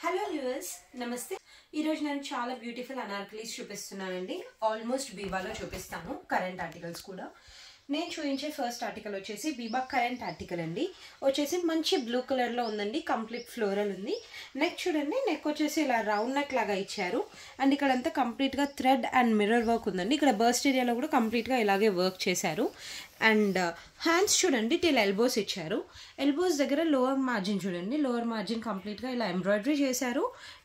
Hello viewers నమస్తే. ఈరోజు నేను చాలా బ్యూటిఫుల్ అనార్కలీస్ చూపిస్తున్నానండి. ఆల్మోస్ట్ బీబాలో చూపిస్తాను. కరెంట్ ఆర్టికల్స్ కూడా. నేను చూపించే ఫస్ట్ ఆర్టికల్ వచ్చేసి బీబా కరెంట్ ఆర్టికల్ అండి. వచ్చేసి మంచి బ్లూ కలర్లో ఉందండి. కంప్లీట్ ఫ్లోరల్ ఉంది. నెక్ చూడండి, నెక్ వచ్చేసి ఇలా రౌండ్ నెక్ లాగా ఇచ్చారు. అండ్ ఇక్కడంతా కంప్లీట్గా థ్రెడ్ అండ్ మిర్రర్ వర్క్ ఉందండి. ఇక్కడ బర్స్ట్ ఏరియాలో కూడా కంప్లీట్గా ఇలాగే వర్క్ చేశారు. అండ్ హ్యాండ్స్ చూడండి, టిల్ ఎల్బోస్ ఇచ్చారు. ఎల్బోస్ దగ్గర లోవర్ మార్జిన్ చూడండి, లోవర్ మార్జిన్ కంప్లీట్గా ఇలా ఎంబ్రాయిడరీ చేశారు.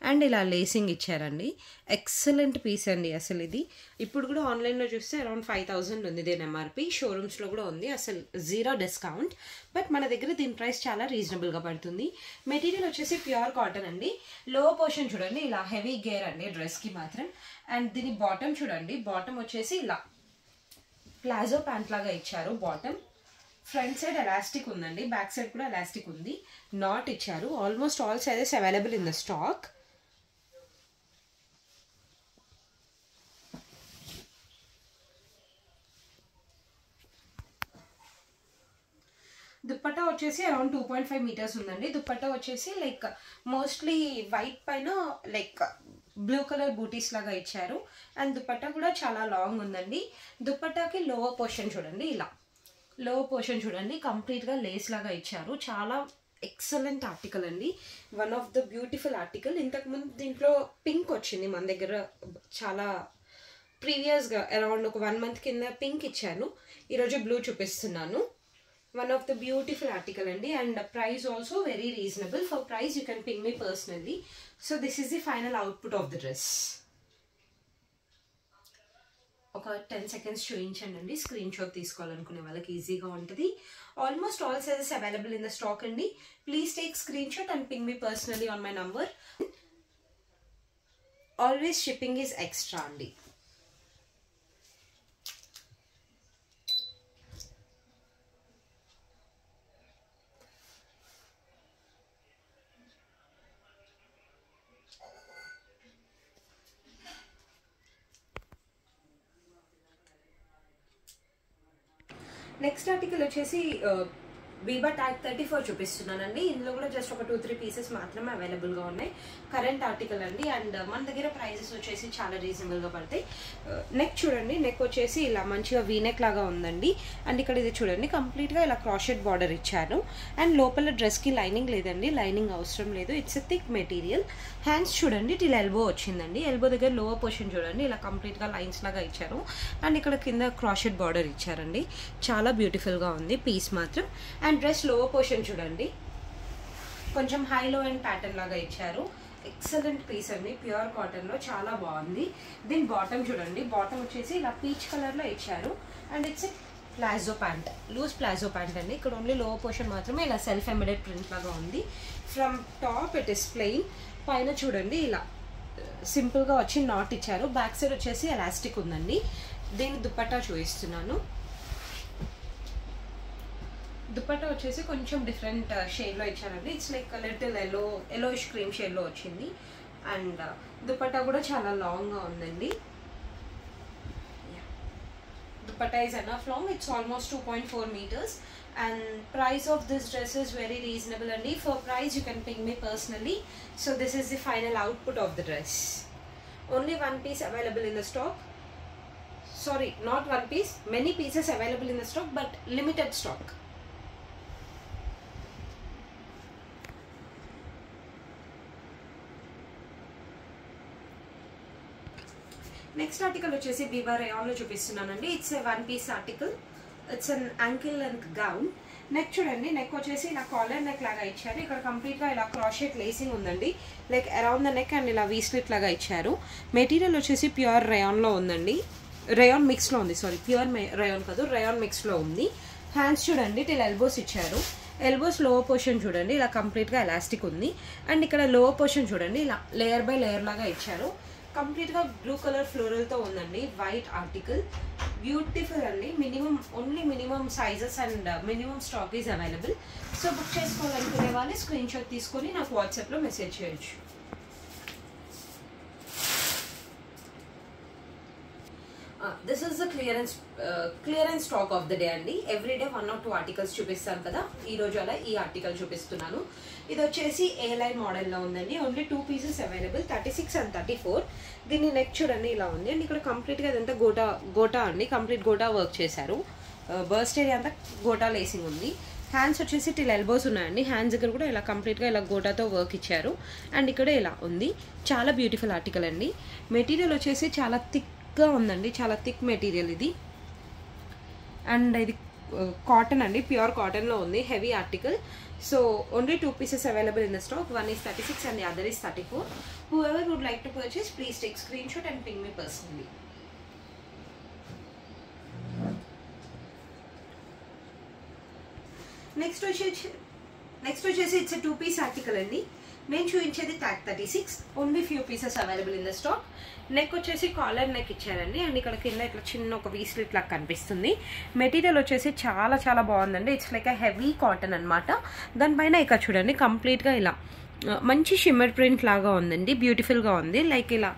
అండ్ ఇలా లేసింగ్ ఇచ్చారండి. ఎక్సలెంట్ పీస్ అండి. అసలు ఇది ఇప్పుడు కూడా ఆన్లైన్లో చూస్తే అరౌండ్ 5000 ఉంది దీని ఎంఆర్పి. షోరూమ్స్లో కూడా ఉంది. అసలు జీరో డిస్కౌంట్. బట్ మన దగ్గర దీని ప్రైస్ చాలా రీజనబుల్గా పడుతుంది. మెటీరియల్ వచ్చేసి ప్యూర్ కాటన్ అండి. లో పోర్షన్ చూడండి, ఇలా హెవీ గేర్ అండి డ్రెస్కి మాత్రం. అండ్ దీని బాటమ్ చూడండి, బాటమ్ వచ్చేసి ఇలా ప్లాజో ప్యాంట్ లాగా ఇచ్చారు. బాటమ్ ఫ్రంట్ సైడ్ ఎలాస్టిక్ ఉందండి, బ్యాక్ సైడ్ కూడా ఎలాస్టిక్ ఉంది. నాట్ ఇచ్చారు. Almost all sizes available in the stock. Dupatta వచ్చేసి అరౌండ్ 2.5 మీటర్స్ ఉందండి. దుప్పట్టా వచ్చేసి లైక్ మోస్ట్లీ వైట్ పైన లైక్ బ్లూ కలర్ బూటీస్ లాగా ఇచ్చారు. అండ్ దుప్పట్టా కూడా చాలా లాంగ్ ఉందండి. దుప్పట్టాకి లోవర్ పోర్షన్ చూడండి, ఇలా లోవర్ పోర్షన్ చూడండి కంప్లీట్గా లేస్ లాగా ఇచ్చారు. చాలా ఎక్సలెంట్ ఆర్టికల్ అండి. One of the beautiful article. ఇంతకుముందు దీంట్లో పింక్ వచ్చింది మన దగ్గర. చాలా ప్రీవియస్గా అరౌండ్ ఒక 1 మంత్ కింద పింక్ ఇచ్చాను. ఈరోజు బ్లూ చూపిస్తున్నాను. One of the beautiful article andi, and the price also very reasonable. For price you can ping me personally. So this is the final output of the dress. ఒక 10 seconds చూపించండి. Screen shot తీసుకోవాలనుకునే వాళ్ళకి ఈజీగా ఉంటుంది. Almost all sizes available in the stock అండి. Please take screen shot and ping me personally on my number. Always shipping is extra అండి. Next article వచ్చేసి Biba tag 34 చూపిస్తున్నానండి. ఇందులో కూడా జస్ట్ ఒక 2-3 పీసెస్ మాత్రమే అవైలబుల్గా ఉన్నాయి. కరెంట్ ఆర్టికల్ అండి. అండ్ మన దగ్గర ప్రైజెస్ వచ్చేసి చాలా రీజనబుల్గా పడతాయి. నెక్ చూడండి, నెక్ వచ్చేసి ఇలా మంచిగా వీనెక్ లాగా ఉందండి. అండ్ ఇక్కడ ఇది చూడండి కంప్లీట్గా ఇలా క్రాషెట్ బార్డర్ ఇచ్చారు. అండ్ లోపల డ్రెస్కి లైనింగ్ లేదండి, లైనింగ్ అవసరం లేదు. It's a thick material. Hands చూడండి, టిల్ ఎల్బో వచ్చిందండి. ఎల్బో దగ్గర లోవర్ పోర్షన్ చూడండి, ఇలా కంప్లీట్గా లైన్స్ లాగా ఇచ్చారు. అండ్ ఇక్కడ కింద క్రాషెట్ బార్డర్ ఇచ్చారండి. చాలా బ్యూటిఫుల్గా ఉంది పీస్ మాత్రం. అండ్ డ్రెస్ లోవర్ పోర్షన్ చూడండి, కొంచెం హై లో అండ్ ప్యాటర్న్ లాగా ఇచ్చారు. ఎక్సలెంట్ పీస్ అండి. ప్యూర్ కాటన్లో చాలా బాగుంది. దీని బాటమ్ చూడండి, బాటమ్ వచ్చేసి ఇలా పీచ్ కలర్లో ఇచ్చారు. And its palazzo pant, loose palazzo pant అండి. ఇక్కడ ఓన్లీ లోవర్ పోర్షన్ మాత్రమే ఇలా సెల్ఫ్ ఎంబెడెడ్ ప్రింట్ లాగా ఉంది. From top it is plain. పైన చూడండి ఇలా సింపుల్గా వచ్చి నాట్ ఇచ్చారు. బ్యాక్ సైడ్ వచ్చేసి ఎలాస్టిక్ ఉందండి. దీని దుప్పట్టా చూపిస్తున్నాను. దుప్పట్టా వచ్చేసి కొంచెం డిఫరెంట్ షేడ్లో ఇచ్చారండి. It's like little yellowish cream షేడ్లో వచ్చింది. అండ్ దుప్పట్టా కూడా చాలా లాంగ్గా ఉందండి. Dupatta is enough long. It's almost 2.4 meters. And price of this dress is very reasonable and for price you can ping me personally. So this is the final output of the dress. Only one piece available in the stock. Sorry, not one piece. Many pieces available in the stock, but limited stock. Next article వచ్చేసి బీబా రేయాన్లో చూపిస్తున్నానండి. It's a 1 piece article. It's an ankle length gown. Neck చూడండి, neck వచ్చేసి ఇలా collar neck లాగా ఇచ్చారు. ఇక్కడ కంప్లీట్గా ఇలా క్రాషెట్ లేసింగ్ ఉందండి. Like around the neck and ఇలా వీస్లిట్ లాగా ఇచ్చారు. మెటీరియల్ వచ్చేసి ప్యూర్ రేయాన్లో ఉందండి. రేయాన్ మిక్స్లో ఉంది. సారీ, ప్యూర్ రేయాన్ కాదు, రేయాన్ మిక్స్లో ఉంది. హ్యాండ్స్ చూడండి, టిల్ ఎల్బోస్ ఇచ్చారు. ఎల్బోస్ లోవర్ పోర్షన్ చూడండి, ఇలా కంప్లీట్గా ఎలాస్టిక్ ఉంది. అండ్ ఇక్కడ లోవర్ పోర్షన్ చూడండి, ఇలా లేయర్ బై లేయర్ లాగా ఇచ్చారు. కంప్లీట్గా బ్లూ కలర్ ఫ్లోరల్తో ఉందండి. White article. బ్యూటిఫుల్ అండి. Only minimum sizes and minimum stock is available. So book చేసుకోవాలనుకునే వాళ్ళు స్క్రీన్ షాట్ తీసుకొని నాకు వాట్సాప్లో మెసేజ్ చేయొచ్చు. This is the clearance stock of the day అండి. ఎవ్రీడే 1 or 2 ఆర్టికల్స్ చూపిస్తాను కదా, ఈ రోజు అలా ఈ ఆర్టికల్ చూపిస్తున్నాను. ఇది వచ్చేసి ఏ లైన్ మోడల్లో ఉందండి. Only 2 pieces available, 36 and 34. దీన్ని నెక్ చూడండి ఇలా ఉంది అండ్ ఇక్కడ కంప్లీట్గా ఇదంతా గోటా అండి, కంప్లీట్ గోటా వర్క్ చేశారు. బర్స్ట్ ఏరియా అంతా గోటా లేసింగ్ ఉంది. హ్యాండ్స్ వచ్చేసి టిల్ ఎల్బోస్ ఉన్నాయండి. హ్యాండ్స్ దగ్గర కూడా ఇలా కంప్లీట్గా ఇలా గోటాతో వర్క్ ఇచ్చారు అండ్ ఇక్కడ ఇలా ఉంది. చాలా బ్యూటిఫుల్ ఆర్టికల్ అండి. మెటీరియల్ వచ్చేసి చాలా థిక్గా ఉందండి, చాలా థిక్ మెటీరియల్ ఇది. అండ్ ఇది కాటన్ అండి, ప్యూర్ కాటన్లో ఉంది, heavy article. So only 2 pieces available in the stock. One is 36 and the other is 34. Whoever would like to purchase, please take screenshot and ping me personally. Next వచ్చేసి it's 2 piece article అండి. నేను చూపించేది tag 36. Only few pieces available in the stock. Neck వచ్చేసి collar neck ఇచ్చారండి and ఇక్కడ కింద ఇట్లా చిన్న ఒక వీస్లిట్ లాగా కనిపిస్తుంది. మెటీరియల్ వచ్చేసి చాలా చాలా బాగుందండి. ఇట్స్ లైక్ హెవీ కాటన్ అనమాట. దానిపైన ఇక్కడ చూడండి కంప్లీట్గా ఇలా మంచి షిమ్మర్ ప్రింట్ లాగా ఉందండి, బ్యూటిఫుల్గా ఉంది. లైక్ ఇలా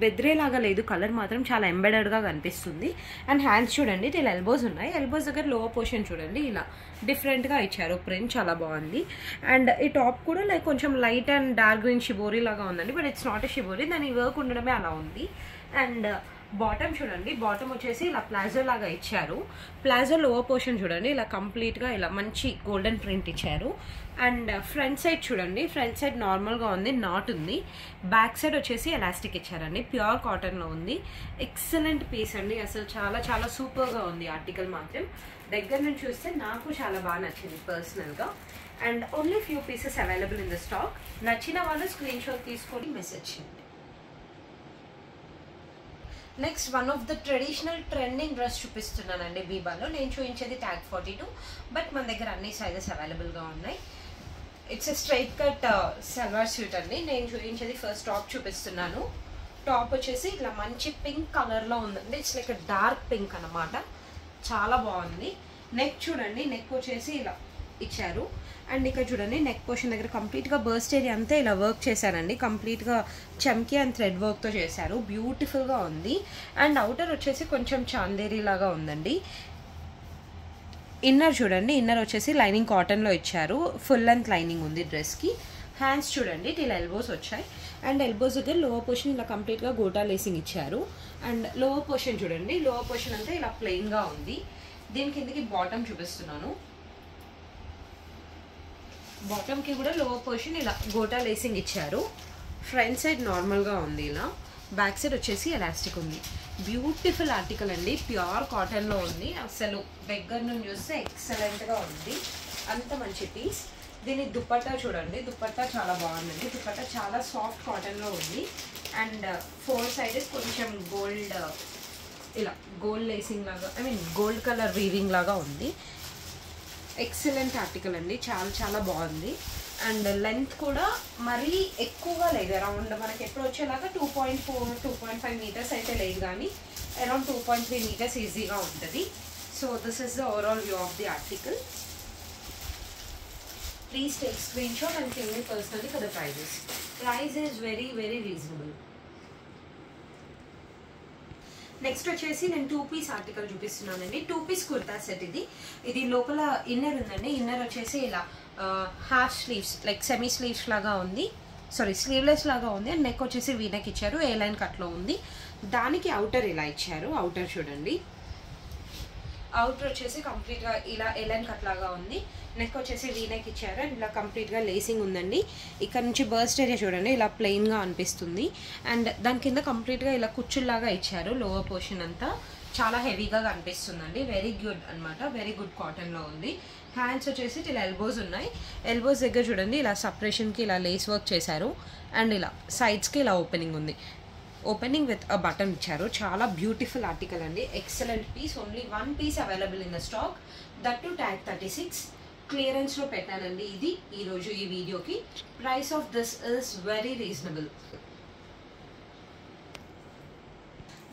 బెద్రే లాగా లేదు, కలర్ మాత్రం చాలా ఎంబెడెడ్గా కనిపిస్తుంది. అండ్ హ్యాండ్స్ చూడండి ఇలా ఎల్బోస్ ఉన్నాయి. ఎల్బోస్ దగ్గర లోవర్ పోర్షన్ చూడండి ఇలా డిఫరెంట్గా ఇచ్చారు, ప్రింట్ చాలా బాగుంది. అండ్ ఈ టాప్ కూడా లైక్ కొంచెం light and dark green shibori లాగా ఉందండి, but it's not a shibori, దాని వర్క్ ఉండడమే అలా ఉంది. అండ్ బాటమ్ చూడండి, బాటమ్ వచ్చేసి ఇలా ప్లాజో లాగా ఇచ్చారు. ప్లాజో లోవర్ పోర్షన్ చూడండి ఇలా కంప్లీట్గా ఇలా మంచి గోల్డెన్ ప్రింట్ ఇచ్చారు. అండ్ ఫ్రంట్ సైడ్ చూడండి, ఫ్రంట్ సైడ్ నార్మల్గా ఉంది, నాట్ ఉంది. బ్యాక్ సైడ్ వచ్చేసి ఎలాస్టిక్ ఇచ్చారండి, ప్యూర్ కాటన్లో ఉంది. ఎక్సలెంట్ పీస్ అండి, అసలు చాలా చాలా సూపర్గా ఉంది ఆర్టికల్ మాత్రం. దగ్గర నుంచి చూస్తే నాకు చాలా బాగా నచ్చింది పర్సనల్గా. And only few pieces available in the stock. నచ్చిన వాళ్ళు స్క్రీన్ షాట్ తీసుకొని మెసేజ్ చేయండి. Next one of the traditional trending dress చూపిస్తున్నానండి బీబాలో. నేను చూపించేది ట్యాగ్ 42, బట్ మన దగ్గర అన్ని సైజెస్ అవైలబుల్గా ఉన్నాయి. It's a straight cut salwar suit అండి. నేను చూపించేది ఫస్ట్ టాప్ చూపిస్తున్నాను. టాప్ వచ్చేసి ఇట్లా మంచి పింక్ కలర్లో ఉందండి. ఇట్స్ లైక్ డార్క్ పింక్ అనమాట, చాలా బాగుంది. నెక్ చూడండి, నెక్ వచ్చేసి ఇలా ఇచ్చారు. అండ్ ఇక్కడ చూడండి నెక్ పోర్షన్ దగ్గర కంప్లీట్గా బర్స్ట్ ఏరియా అంతా ఇలా వర్క్ చేశారండి, కంప్లీట్గా చమ్కీ అండ్ థ్రెడ్ వర్క్తో చేశారు, బ్యూటిఫుల్గా ఉంది. అండ్ అవుటర్ వచ్చేసి కొంచెం చాందేరీ లాగా ఉందండి. ఇన్నర్ చూడండి, ఇన్నర్ వచ్చేసి లైనింగ్ కాటన్లో ఇచ్చారు, ఫుల్ లెంత్ లైనింగ్ ఉంది డ్రెస్కి. హ్యాండ్స్ చూడండి ఇలా ఎల్బోస్ వచ్చాయి అండ్ ఎల్బోస్ దగ్గర లోవర్ పోర్షన్ ఇలా కంప్లీట్గా గోటా లేసింగ్ ఇచ్చారు. అండ్ లోవర్ పోర్షన్ చూడండి, లోవర్ పోర్షన్ అంతా ఇలా ప్లెయిన్గా ఉంది. దీని కిందకి బాటమ్ చూపిస్తున్నాను. బాటమ్కి కూడా లోవర్ పోర్షన్ ఇలా గోటా లేసింగ్ ఇచ్చారు. ఫ్రంట్ సైడ్ నార్మల్గా ఉంది ఇలా, బ్యాక్ సైడ్ వచ్చేసి ఎలాస్టిక్ ఉంది. బ్యూటిఫుల్ ఆర్టికల్ అండి, ప్యూర్ కాటన్లో ఉంది. అసలు దగ్గర నుంచి చూస్తే ఎక్సలెంట్గా ఉంది, అంత మంచి పీస్. దీని దుపట్టా చూడండి, దుపట్టా చాలా బాగుందండి. దుపట్టా చాలా సాఫ్ట్ కాటన్లో ఉంది. అండ్ 4 sides కొంచెం గోల్డ్ ఇలా గోల్డ్ లేసింగ్ లాగా, I mean gold colour weaving లాగా ఉంది. ఎక్సలెంట్ ఆర్టికల్ అండి, చాలా చాలా బాగుంది. అండ్ లెంత్ కూడా మరీ ఎక్కువగా లేదు, అరౌండ్ మనకి ఎప్పుడు వచ్చేలాగా 2.4 2.5 meters అయితే లేదు, కానీ అరౌండ్ 2.3 meters ఈజీగా ఉంటుంది. So this is the overall view of the article. Please take screen shot and give me personally for the prices. Price is very very reasonable. Next వచ్చేసి నేను 2 piece ఆర్టికల్ చూపిస్తున్నానండి. 2 piece kurta set ఇది. ఇది లోపల inner ఉందండి. Inner వచ్చేసి ఇలా half sleeves like semi sleeves లాగా ఉంది, సారీ స్లీవ్లెస్ లాగా ఉంది. అండ్ నెక్ వచ్చేసి వీనెక్ ఇచ్చారు, ఏ లైన్ కట్లో ఉంది. దానికి అవుటర్ ఇలా ఇచ్చారు. అవుటర్ చూడండి, అవుటర్ వచ్చేసి కంప్లీట్గా ఇలా ఏ లైన్ కట్ లాగా ఉంది. నెక్ వచ్చేసి వీనెక్ ఇచ్చారు అండ్ ఇలా కంప్లీట్గా లేసింగ్ ఉందండి. ఇక్కడ నుంచి బర్స్ట్ ఏరియా చూడండి ఇలా ప్లెయిన్గా అనిపిస్తుంది. అండ్ దాని కింద కంప్లీట్గా ఇలా కుచ్చుల్లాగా ఇచ్చారు. లోవర్ పోర్షన్ అంతా చాలా హెవీగా కనిపిస్తుందండి. వెరీ గుడ్ అనమాట, వెరీ గుడ్ కాటన్లో ఉంది. హ్యాండ్స్ వచ్చేసి ఇలా ఎల్బోస్ ఉన్నాయి. ఎల్బోస్ దగ్గర చూడండి ఇలా సపరేషన్కి ఇలా లేస్ వర్క్ చేశారు. అండ్ ఇలా సైడ్స్కి ఇలా ఓపెనింగ్ ఉంది, ఓపెనింగ్ విత్ అ బటన్ ఇచ్చారు. చాలా బ్యూటిఫుల్ ఆర్టికల్ అండి, excellent piece. Only 1 piece available in the stock, that too tag 36. క్లియరెన్స్లో పెట్టానండి ఇది ఈరోజు ఈ వీడియోకి. Price of this is very reasonable.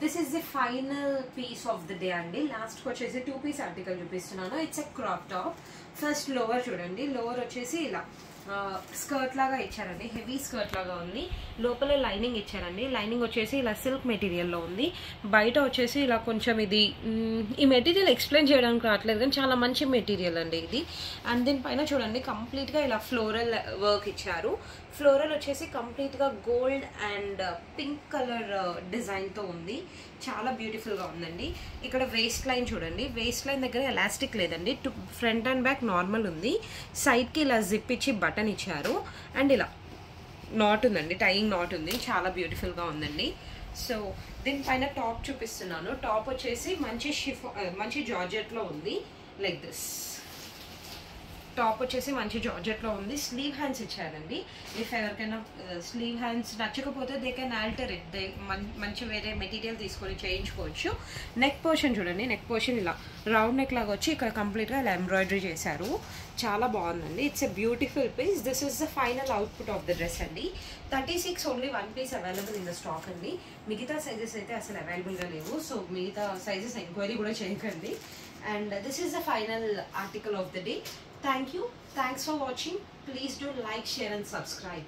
This is the final piece of the day అండి. లాస్ట్కి వచ్చేసి 2 piece ఆర్టికల్ చూపిస్తున్నాను. It's a crop top. First lower చూడండి, లోవర్ వచ్చేసి ఇలా స్కర్ట్ లాగా ఇచ్చారండి, హెవీ స్కర్ట్ లాగా ఉంది. లోపల లైనింగ్ ఇచ్చారండి. లైనింగ్ వచ్చేసి ఇలా సిల్క్ మెటీరియల్లో ఉంది. బయట వచ్చేసి ఇలా కొంచెం ఇది ఈ మెటీరియల్ ఎక్స్ప్లెయిన్ చేయడానికి రావట్లేదు కానీ చాలా మంచి మెటీరియల్ అండి ఇది. అండ్ దీనిపైన చూడండి కంప్లీట్గా ఇలా ఫ్లోరల్ వర్క్ ఇచ్చారు. ఫ్లోరల్ వచ్చేసి కంప్లీట్గా గోల్డ్ అండ్ పింక్ కలర్ డిజైన్తో ఉంది. చాలా బ్యూటిఫుల్గా ఉందండి. ఇక్కడ వేస్ట్ లైన్ చూడండి, వేస్ట్ లైన్ దగ్గర ఎలాస్టిక్ లేదండి, ఫ్రంట్ అండ్ బ్యాక్ నార్మల్ ఉంది. సైడ్కి ఇలా జిప్ ఇచ్చి బటన్ ఇచ్చారు. అండ్ ఇలా నాట్ ఉందండి, టైయింగ్ నాట్ ఉంది. చాలా బ్యూటిఫుల్గా ఉందండి. సో దీనిపైన టాప్ చూపిస్తున్నాను. టాప్ వచ్చేసి మంచి జార్జెట్లో ఉంది. లైక్ దిస్ టాప్ వచ్చేసి మంచి జార్జెట్లో ఉంది. స్లీవ్ హ్యాండ్స్ ఇచ్చారండి. ఇఫ్ ఎవరికైనా స్లీవ్ హ్యాండ్స్ నచ్చకపోతే దే కెన్ ఆల్టర్ ఇట్, మంచి వేరే మెటీరియల్ తీసుకొని చేయించుకోవచ్చు. నెక్ పోర్షన్ చూడండి, నెక్ పోర్షన్ ఇలా రౌండ్ నెక్ లాగా వచ్చి ఇక్కడ కంప్లీట్గా ఇలా ఎంబ్రాయిడరీ చేశారు. చాలా బాగుందండి. It's a beautiful piece. This is the final output of the dress అండి. 36 only 1 piece available in the stock అండి. మిగతా సైజెస్ అయితే అసలు అవైలబుల్గా లేవు. సో మిగతా సైజెస్ ఎంక్వైరీ కూడా చేయకండి. And this is the final article of the day. Thank you. Thanks for watching. Please do like, share and subscribe.